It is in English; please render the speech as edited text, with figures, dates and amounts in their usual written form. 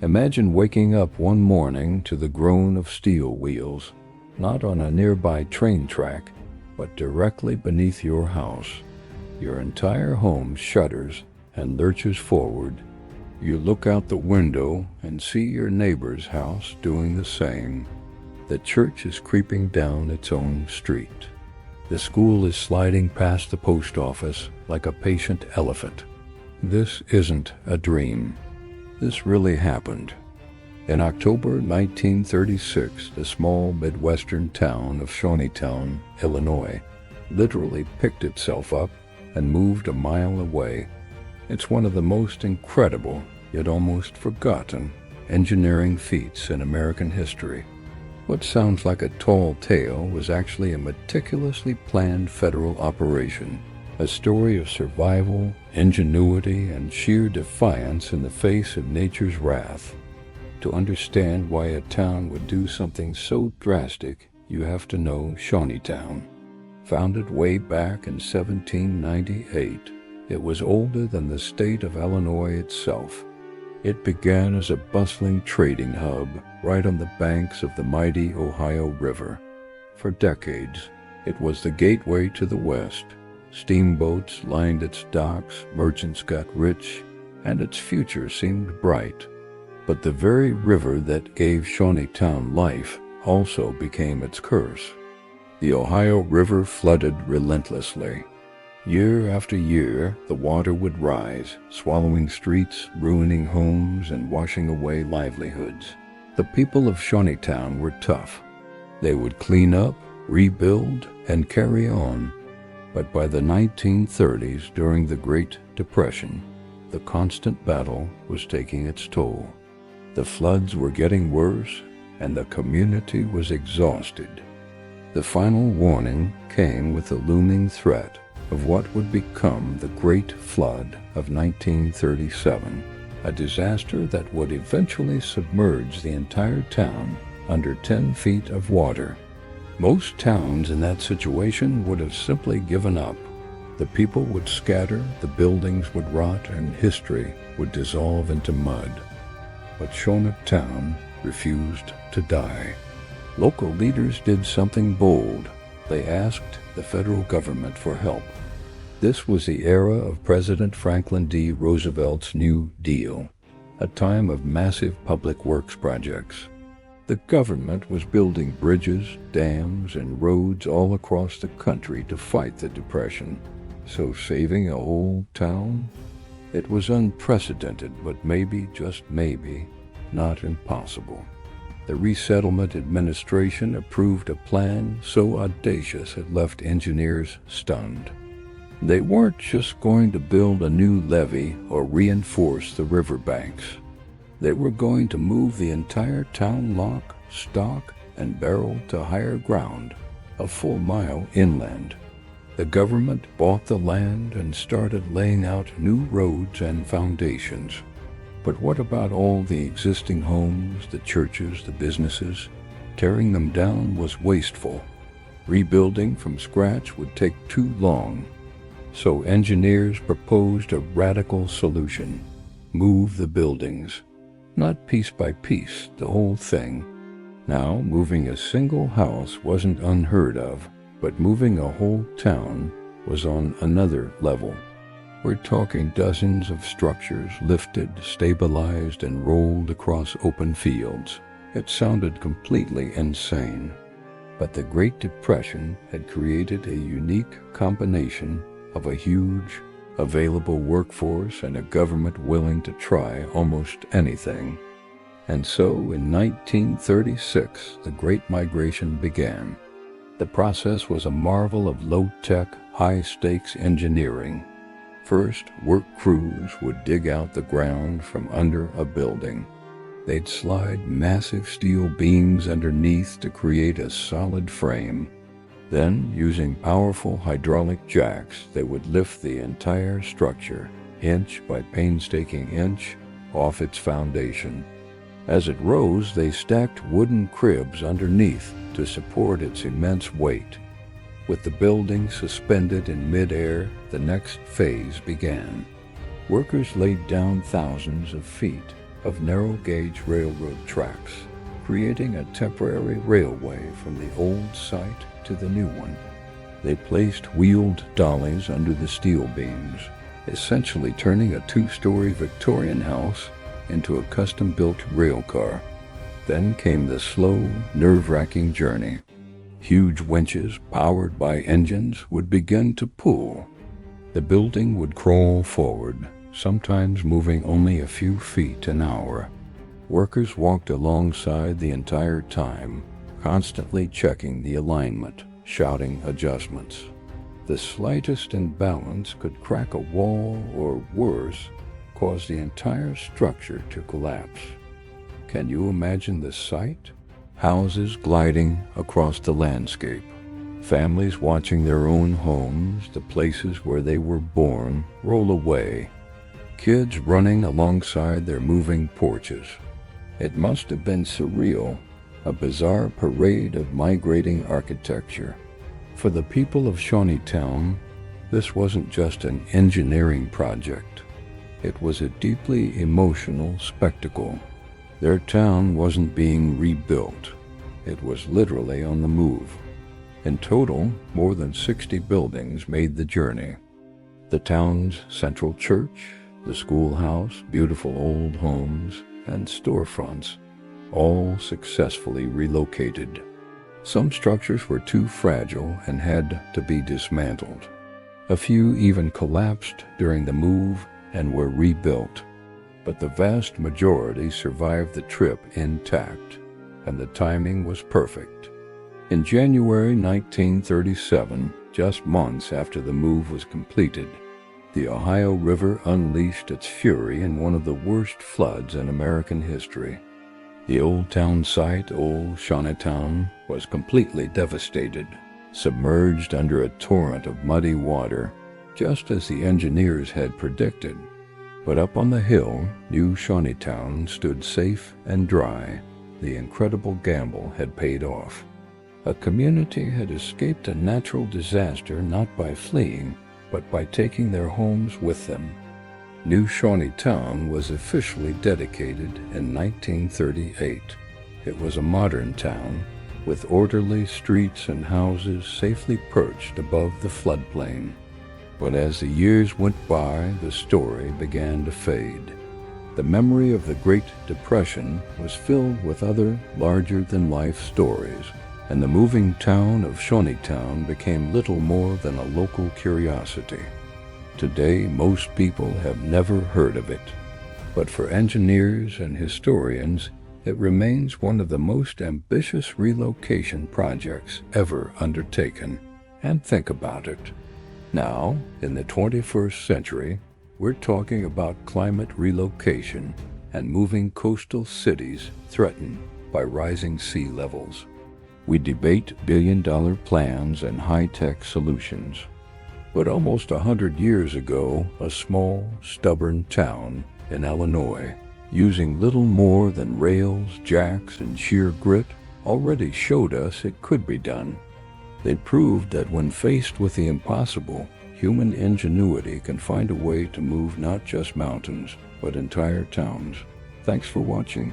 Imagine waking up one morning to the groan of steel wheels, not on a nearby train track, but directly beneath your house. Your entire home shudders and lurches forward. You look out the window and see your neighbor's house doing the same. The church is creeping down its own street. The school is sliding past the post office like a patient elephant. This isn't a dream. This really happened. In October 1936, the small Midwestern town of Shawneetown, Illinois, literally picked itself up and moved a mile away. It's one of the most incredible, yet almost forgotten, engineering feats in American history. What sounds like a tall tale was actually a meticulously planned federal operation, a story of survival, ingenuity, and sheer defiance in the face of nature's wrath. To understand why a town would do something so drastic, you have to know Shawneetown. Founded way back in 1798, it was older than the state of Illinois itself. It began as a bustling trading hub right on the banks of the mighty Ohio River. For decades, it was the gateway to the West. Steamboats lined its docks, merchants got rich, and its future seemed bright. But the very river that gave Shawneetown life also became its curse. The Ohio River flooded relentlessly. Year after year, the water would rise, swallowing streets, ruining homes, and washing away livelihoods. The people of Shawneetown were tough. They would clean up, rebuild, and carry on. But by the 1930s, during the Great Depression, the constant battle was taking its toll. The floods were getting worse, and the community was exhausted. The final warning came with the looming threat of what would become the Great Flood of 1937, a disaster that would eventually submerge the entire town under 10 feet of water. Most towns in that situation would have simply given up. The people would scatter, the buildings would rot, and history would dissolve into mud. But Shawneetown refused to die. Local leaders did something bold. They asked the federal government for help. This was the era of President Franklin D. Roosevelt's New Deal, a time of massive public works projects. The government was building bridges, dams, and roads all across the country to fight the Depression. So saving a whole town? It was unprecedented, but maybe, just maybe, not impossible. The Resettlement Administration approved a plan so audacious it left engineers stunned. They weren't just going to build a new levee or reinforce the riverbanks. They were going to move the entire town lock, stock, and barrel to higher ground, a full mile inland. The government bought the land and started laying out new roads and foundations. But what about all the existing homes, the churches, the businesses? Tearing them down was wasteful. Rebuilding from scratch would take too long. So engineers proposed a radical solution: move the buildings. Not piece by piece, the whole thing. Now, moving a single house wasn't unheard of, but moving a whole town was on another level. We're talking dozens of structures lifted, stabilized, and rolled across open fields. It sounded completely insane. But the Great Depression had created a unique combination of a huge, available workforce and a government willing to try almost anything. And so, in 1936, the Great Migration began. The process was a marvel of low-tech, high-stakes engineering. First, work crews would dig out the ground from under a building. They'd slide massive steel beams underneath to create a solid frame. Then, using powerful hydraulic jacks, they would lift the entire structure, inch by painstaking inch, off its foundation. As it rose, they stacked wooden cribs underneath to support its immense weight. With the building suspended in mid-air, the next phase began. Workers laid down thousands of feet, of narrow-gauge railroad tracks, creating a temporary railway from the old site to the new one. They placed wheeled dollies under the steel beams, essentially turning a two-story Victorian house into a custom-built rail car. Then came the slow, nerve-wracking journey. Huge winches powered by engines would begin to pull. The building would crawl forward, sometimes moving only a few feet an hour. Workers walked alongside the entire time, constantly checking the alignment, shouting adjustments. The slightest imbalance could crack a wall or, worse, cause the entire structure to collapse. Can you imagine the sight? Houses gliding across the landscape, families watching their own homes, the places where they were born, roll away, kids running alongside their moving porches. It must have been surreal, a bizarre parade of migrating architecture. For the people of Shawneetown, this wasn't just an engineering project. It was a deeply emotional spectacle. Their town wasn't being rebuilt. It was literally on the move. In total, more than 60 buildings made the journey. The town's central church, the schoolhouse, beautiful old homes, and storefronts, all successfully relocated. Some structures were too fragile and had to be dismantled. A few even collapsed during the move and were rebuilt. But the vast majority survived the trip intact, and the timing was perfect. In January 1937, just months after the move was completed, the Ohio River unleashed its fury in one of the worst floods in American history. The old town site, Old Shawneetown, was completely devastated, submerged under a torrent of muddy water, just as the engineers had predicted. But up on the hill, New Shawneetown stood safe and dry. The incredible gamble had paid off. A community had escaped a natural disaster not by fleeing, but by taking their homes with them. New Shawneetown was officially dedicated in 1938. It was a modern town, with orderly streets and houses safely perched above the floodplain. But as the years went by, the story began to fade. The memory of the Great Depression was filled with other larger-than-life stories, and the moving town of Shawneetown became little more than a local curiosity. Today, most people have never heard of it, but for engineers and historians, it remains one of the most ambitious relocation projects ever undertaken. And think about it. Now, in the 21st century, we're talking about climate relocation and moving coastal cities threatened by rising sea levels. We debate billion-dollar plans and high-tech solutions. But almost 100 years ago, a small, stubborn town in Illinois, using little more than rails, jacks, and sheer grit, already showed us it could be done. They proved that when faced with the impossible, human ingenuity can find a way to move not just mountains, but entire towns. Thanks for watching.